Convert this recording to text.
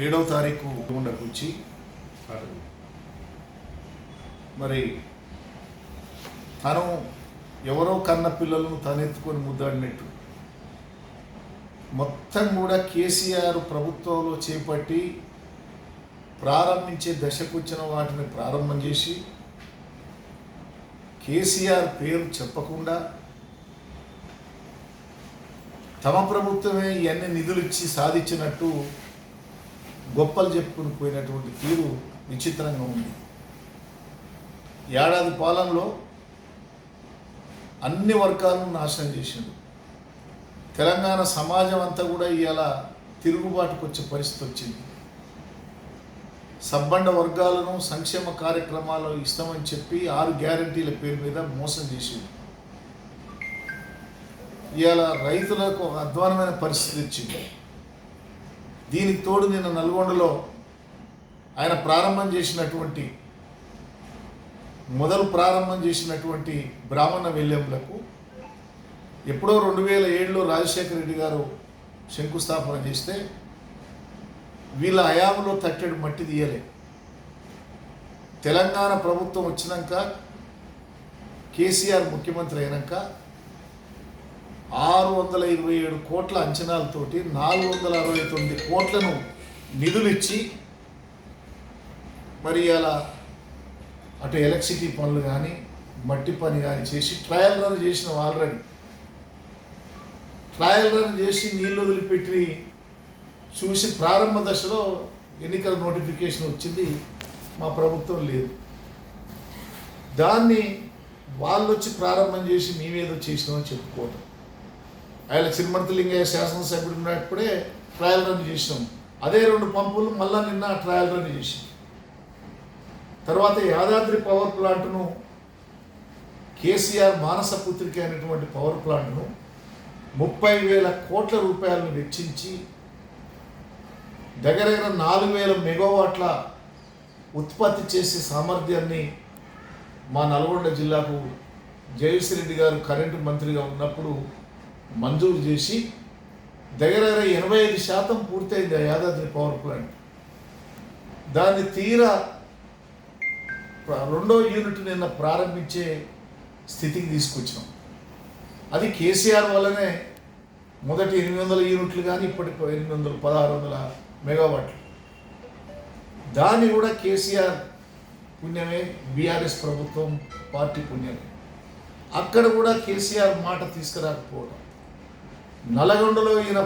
7వ తారీఖు వచ్చి మరి తను ఎవరో కన్న పిల్లలను తనెత్తుకొని ముద్దాడినట్టు మొత్తం కూడా కేసీఆర్ ప్రభుత్వంలో చేపట్టి ప్రారంభించే దశకు వచ్చిన వాటిని ప్రారంభం చేసి కేసీఆర్ పేరు చెప్పకుండా తమ ప్రభుత్వమే ఇవన్నీ నిధులు ఇచ్చి సాధించినట్టు గొప్పలు చెప్పుకుని పోయినటువంటి తీరు విచిత్రంగా ఉంది. ఏడాది పాలనలో అన్ని వర్గాలను నాశనం చేసిండు. తెలంగాణ సమాజం అంతా కూడా ఇవాళ తిరుగుబాటుకు వచ్చే పరిస్థితి వచ్చింది. సబ్బండ వర్గాలను సంక్షేమ కార్యక్రమాలు ఇస్తామని చెప్పి 6 గ్యారంటీల పేరు మీద మోసం చేసింది. ఇవాళ రైతులకు ఒక అధ్వానమైన పరిస్థితి వచ్చింది. దీనికి తోడు నిన్న నల్గొండలో ఆయన ప్రారంభం చేసినటువంటి బ్రాహ్మణ వెల్లెంలకు ఎప్పుడో 2007లో రాజశేఖర రెడ్డి గారు శంకుస్థాపన చేస్తే వీళ్ళ హయాంలో తట్టెడు మట్టి తీయలే. తెలంగాణ ప్రభుత్వం వచ్చినాక కేసీఆర్ ముఖ్యమంత్రి అయినాక 627 కోట్ల అంచనాలతోటి 469 కోట్లను నిధులిచ్చి మరి అలా అటు ఎలక్ట్రిసిటీ పనులు కానీ మట్టి పని కానీ చేసి ట్రయల్ రన్ చేసినాం. ఆల్రెడీ ట్రయల్ రన్ చేసి నీళ్ళు వదిలిపెట్టి చూసి ప్రారంభ దశలో ఎన్నికల నోటిఫికేషన్ వచ్చింది. మా ప్రభుత్వం లేదు. దాన్ని వాళ్ళు వచ్చి ప్రారంభం చేసి మేమేదో చేసినామని చెప్పుకోవటం. ఆయన చిరుమర్తిలింగయ్య శాసనసభ్యుడు ఉన్నప్పుడే ట్రయల్ రన్ చేసినాం. అదే 2 పంపులు మళ్ళా నిన్న ట్రయల్ రన్ చేసాం. తర్వాత యాదాద్రి పవర్ ప్లాంట్ను కేసీఆర్ మానస పుత్రిక అయినటువంటి పవర్ ప్లాంట్ను 30,000 కోట్ల రూపాయలను వెచ్చించి దగ్గర 4,000 మెగావాట్ల ఉత్పత్తి చేసే సామర్థ్యాన్ని మా నల్గొండ జిల్లాకు జయశ్రీ రెడ్డి గారు కరెంటు మంత్రిగా ఉన్నప్పుడు మంజూరు చేసి దగ్గర 85% పూర్తయింది ఆ యాదాద్రి పవర్ ప్లాంట్. దాన్ని తీరా 2వ యూనిట్ నిన్న ప్రారంభించే స్థితికి తీసుకొచ్చినాం. అది కేసీఆర్ వల్లనే మొదటి 800 యూనిట్లు కానీ ఇప్పటికి 1600 మెగావాట్లు. దాన్ని కూడా కేసీఆర్ పుణ్యమే, బీఆర్ఎస్ ప్రభుత్వం పార్టీ పుణ్యమే. అక్కడ కూడా కేసీఆర్ మాట తీసుకురాకపోవడం. నల్గొండలో ఈయన